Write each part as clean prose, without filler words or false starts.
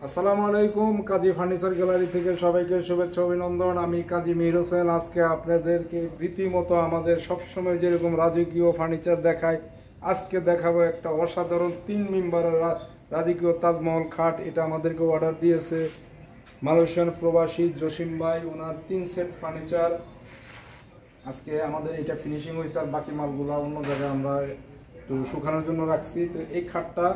আসসালামু আলাইকুম। কাজী furniture gallery থেকে সবাইকে শুভেচ্ছা অভিনন্দন। আমি কাজী মিহির হোসেন। আজকে আপনাদেরকে রীতিমতো আমাদের সবসময় যেরকম রাজকীয় ফার্নিচার দেখায়, আজকে দেখাবো একটা অসাধারণ 3 মেম্বারের রাজকীয় তাজমহল খাট। এটা আমাদেরকে অর্ডার দিয়েছে মালয়েশিয়ান প্রবাসী জসিম ভাই। ওনার 3 সেট ফার্নিচার আজকে আমাদের এটা ফিনিশিং হয়েছে, আর বাকি মালগুলো অন্য জায়গায় আমরা একটু শুকানোর জন্য রাখছি। তো এই খাটটা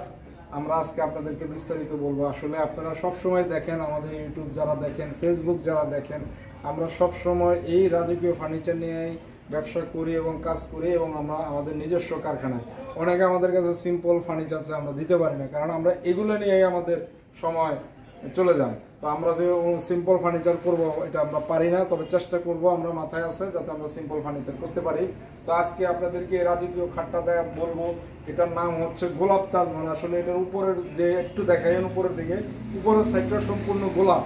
আমরা আজকে আপনাদেরকে বিস্তারিত বলবো। আসলে আপনারা সব সময় দেখেন, আমাদের ইউটিউব যারা দেখেন, ফেসবুক যারা দেখেন, আমরা সব সময় এই রাজকীয় ফার্নিচার নিয়েই ব্যবসা করি এবং কাজ করি, এবং আমরা আমাদের নিজস্ব কারখানায় অনেকে আমাদের কাছে সিম্পল ফার্নিচার আমরা দিতে পারি না, কারণ আমরা এগুলো নিয়েই আমাদের সময় চলে যায়। তো আমরা যে সিম্পল ফার্নিচার করব এটা আমরা পারি না, তবে চেষ্টা করব, আমরা মাথায় আছে যাতে আমরা সিম্পল ফার্নিচার করতে পারি। তো আজকে আপনাদেরকে রাজকীয় খাটটা বলবো। এটার নাম হচ্ছে গোলাপ তাজমহল। আসলে এটার উপরের যে একটু দেখাইন, উপরের দিকে উপরের সাইডটা সম্পূর্ণ গোলাপ,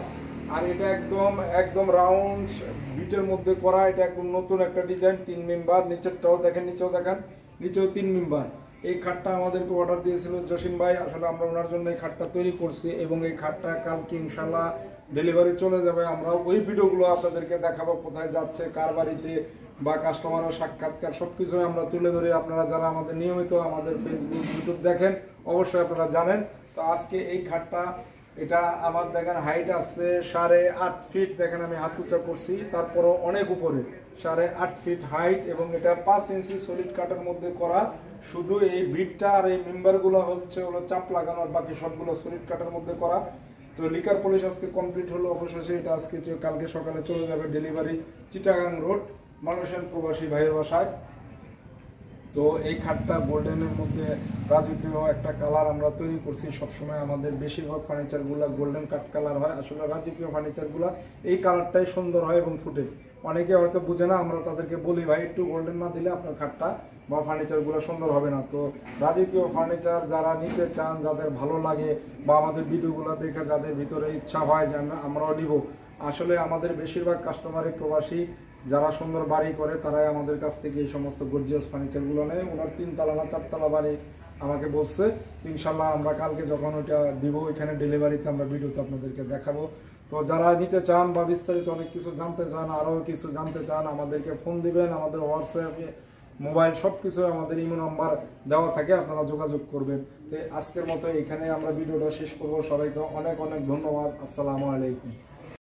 আর এটা একদম একদম রাউন্ড বিটের মধ্যে করা। এটা একদম নতুন একটা ডিজাইন, 3 মেম্বার। নিচেরটাও দেখেন, নিচেও দেখান, নিচেও 3 মেম্বার। এই খাটটা আমাদেরকে অর্ডার দিয়েছিল জসিম ভাই। আসলে আমরা ওনার জন্য এই খাটটা তৈরি করছি, এবং এই খাটটা কালকে ইনশাল্লাহ ডেলিভারি চলে যাবে। আমরা ওই ভিডিওগুলো আপনাদেরকে দেখাবো, কোথায় যাচ্ছে, কার বাড়িতে, বা কাস্টমারের সাক্ষাৎকার সবকিছু আমরা তুলে ধরি। আপনারা যারা আমাদের নিয়মিত আমাদের ফেসবুক ইউটিউব দেখেন, অবশ্যই আপনারা জানেন। তো আজকে এই খাটটা, এটা আমার দেখেন হাইট আছে 8.5 ফিট। দেখেন আমি হাত উঁচা করছি, তারপরও অনেক উপরে 8.5 ফিট হাইট, এবং এটা 5 ইঞ্চি সলিড কাঠের মধ্যে করা। শুধু এই বিটটা আর এই মেম্বারগুলো হচ্ছে চাপ লাগানো, আর বাকি সবগুলো সলিড কাঠের মধ্যে করা। তো লিকার পলিশ আজকে কমপ্লিট হলো অবশেষে। এটা আজকে কালকে সকালে চলে যাবে ডেলিভারি চিটাগাং রোড, মালয়েশিয়ান প্রবাসী ভাইয়ের বাসায়। তো এই খাটটা গোল্ডেনের মধ্যে রাজকীয় একটা কালার আমরা তৈরি করছি। সবসময় আমাদের বেশিরভাগ ফার্নিচারগুলো গোল্ডেন কাট কালার হয়। আসলে রাজকীয় ফার্নিচারগুলো এই কালারটাই সুন্দর হয় এবং ফুটে। অনেকে হয়তো বুঝে না, আমরা তাদেরকে বলি ভাই একটু গোল্ডেন না দিলে আপনার খাটটা বা ফার্নিচারগুলো সুন্দর হবে না। তো রাজকীয় ফার্নিচার যারা নিতে চান, যাদের ভালো লাগে, বা আমাদের ভিডিওগুলো দেখে যাদের ভিতরে ইচ্ছা হয় যে আমরাও নিব, আসলে আমাদের বেশিরভাগ কাস্টমারই প্রবাসী, যারা সুন্দর বাড়ি করে তারাই আমাদের কাছ থেকে এই সমস্ত গর্জিয়াস ফার্নিচারগুলো নেয়। ওনার 3 তলা না 4 তলা বাড়ি আমাকে বলছে। তো ইনশাল্লাহ আমরা কালকে যখন ওইটা দিব, ওইখানে ডেলিভারিতে আমরা ভিডিওতে আপনাদেরকে দেখাবো। তো যারা নিতে চান বা বিস্তারিত অনেক কিছু জানতে চান, আরও কিছু জানতে চান, আমাদেরকে ফোন দিবেন। আমাদের হোয়াটসঅ্যাপে মোবাইল সব কিছু আমাদের ইমো নাম্বার দেওয়া থাকে, আপনারা যোগাযোগ করবেন। তো আজকের মতো এখানে আমরা ভিডিওটা শেষ করব। সবাইকে অনেক অনেক ধন্যবাদ। আসসালামু আলাইকুম।